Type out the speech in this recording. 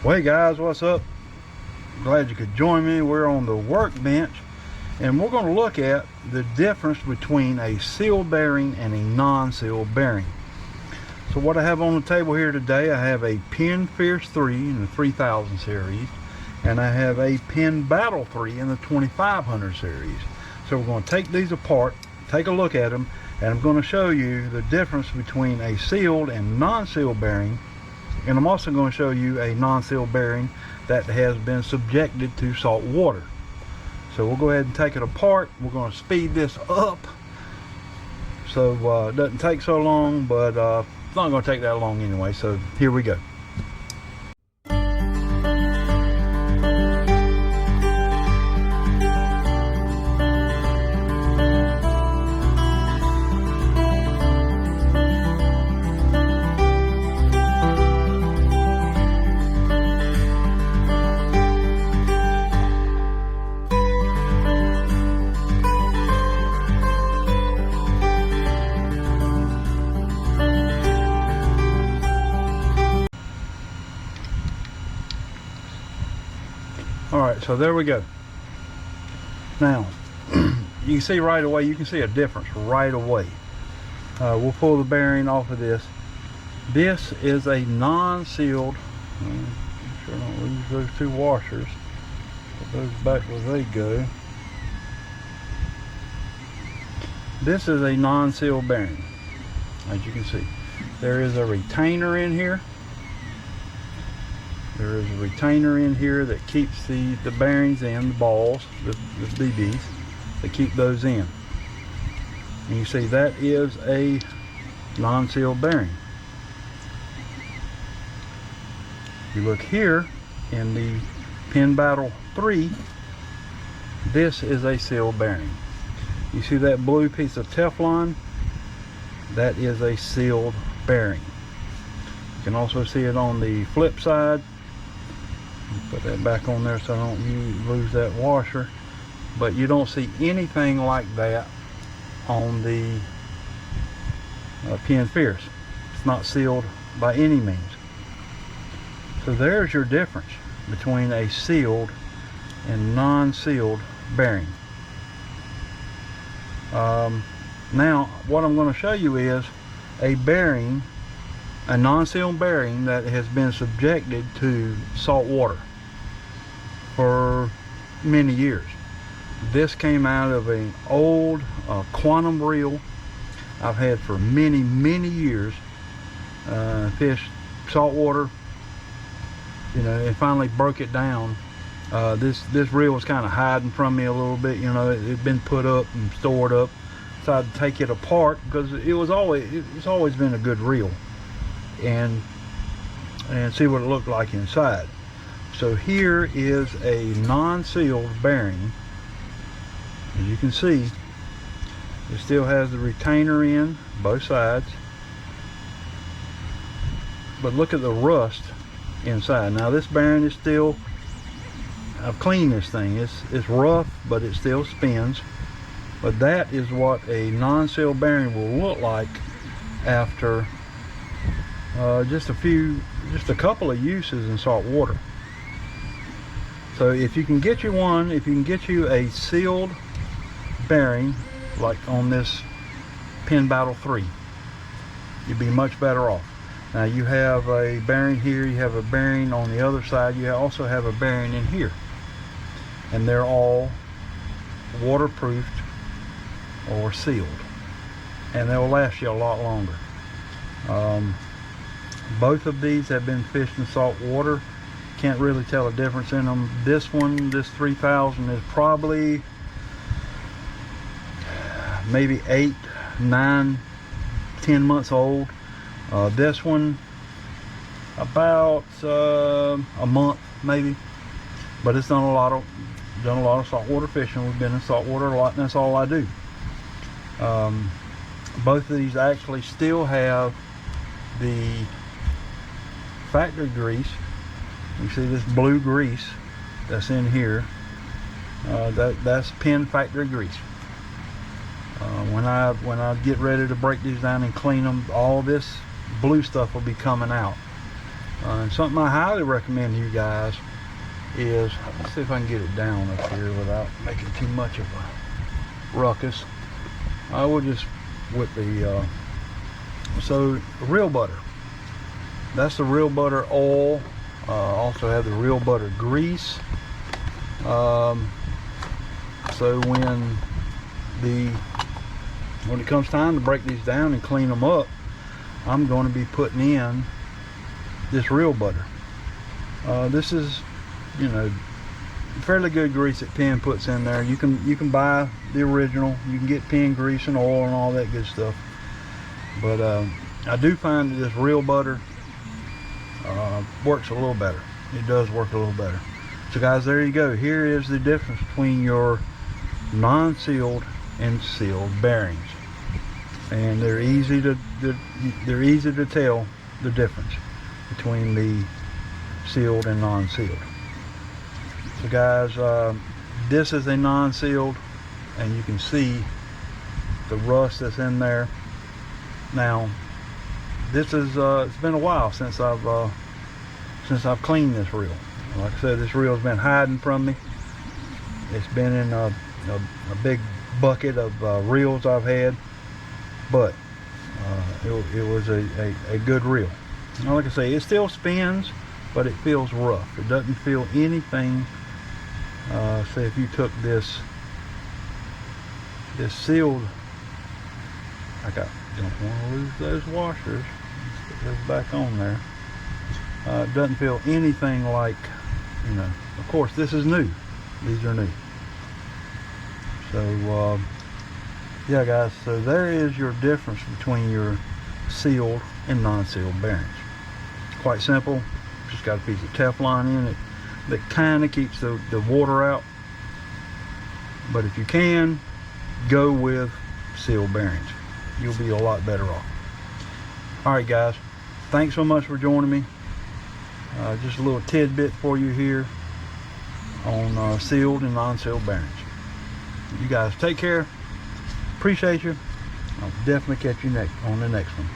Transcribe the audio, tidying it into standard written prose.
Well, hey guys, what's up? Glad you could join me. We're on the workbench and we're going to look at the difference between a seal bearing and a non-seal bearing. So what I have on the table here today, I have a Penn Fierce 3 in the 3000 series, and I have a Penn Battle 3 in the 2500 series. So we're going to take these apart, take a look at them, and I'm going to show you the difference between a sealed and non-seal bearing. And I'm also going to show you a non-seal bearing that has been subjected to salt water. So we'll go ahead and take it apart. We're going to speed this up so it doesn't take so long, but it's not going to take that long anyway. So here we go. Alright, so there we go. Now, you can see right away, you can see a difference right away. We'll pull the bearing off of this. This is a non-sealed, make sure I don't lose those two washers. Put those back where they go. This is a non-sealed bearing, as you can see. There is a retainer in here. There is a retainer in here that keeps the bearings in, the balls, the BBs, that keep those in. And you see that is a non-sealed bearing. You look here in the Penn Battle 3, this is a sealed bearing. You see that blue piece of Teflon? That is a sealed bearing. You can also see it on the flip side. Put that back on there so I don't lose that washer. But you don't see anything like that on the Penn Fierce. It's not sealed by any means. So there's your difference between a sealed and non-sealed bearing. Now what I'm going to show you is a bearing, a non-sealed bearing that has been subjected to salt water for many years. This came out of an old quantum reel I've had for many years. Fished salt water, you know, and finally broke it down. This reel was kind of hiding from me a little bit, you know. It'd been put up and stored up, so I'd take it apart because it's always been a good reel, and see what it looked like inside. So here is a non-sealed bearing. As you can see, it still has the retainer in both sides, but look at the rust inside. Now this bearing is still, I've cleaned this thing, it's rough, but it still spins. But that is what a non-sealed bearing will look like after just a couple of uses in salt water. So if you can get you one, if you can get you a sealed bearing like on this Penn Battle 3, you'd be much better off. Now you have a bearing here, you have a bearing on the other side, you also have a bearing in here, and they're all waterproofed or sealed, and they'll last you a lot longer. Both of these have been fished in salt water. Can't really tell a difference in them. This one, this 3000, is probably maybe 8, 9, 10 months old. This one about a month maybe, but it's done a lot of saltwater fishing. We've been in saltwater a lot, and that's all I do. Both of these actually still have the factory grease. You see this blue grease that's in here, that's Penn factory grease. When I get ready to break these down and clean them, all this blue stuff will be coming out. And something I highly recommend to you guys is, let's see if I can get it down up here without making too much of a ruckus. I will just whip the so real butter. That's the real butter oil. Also have the real butter grease. So when it comes time to break these down and clean them up, I'm going to be putting in this real butter. This is, you know, fairly good grease that Penn puts in there. You can buy the original. You can get Penn grease and oil and all that good stuff. But I do find that this real butter works a little better. It does work a little better. So guys, there you go. Here is the difference between your non-sealed and sealed bearings, and they're easy to tell the difference between the sealed and non-sealed. So guys, this is a non-sealed, and you can see the rust that's in there. Now, this is it's been a while since I've cleaned this reel. Like I said, this reel's been hiding from me. It's been in a big bucket of reels I've had, but it was a good reel. Now, like I say, it still spins, but it feels rough. It doesn't feel anything. Say if you took this sealed, don't want to lose those washers. Let's put those back on there. It doesn't feel anything like, you know, of course this is new. These are new. So yeah guys, so there is your difference between your sealed and non-sealed bearings. It's quite simple. Just got a piece of Teflon in it that kind of keeps the water out. But if you can, go with sealed bearings. You'll be a lot better off. Alright guys, thanks so much for joining me. Just a little tidbit for you here on sealed and non-sealed bearings. You guys take care. Appreciate you. I'll definitely catch you on the next one.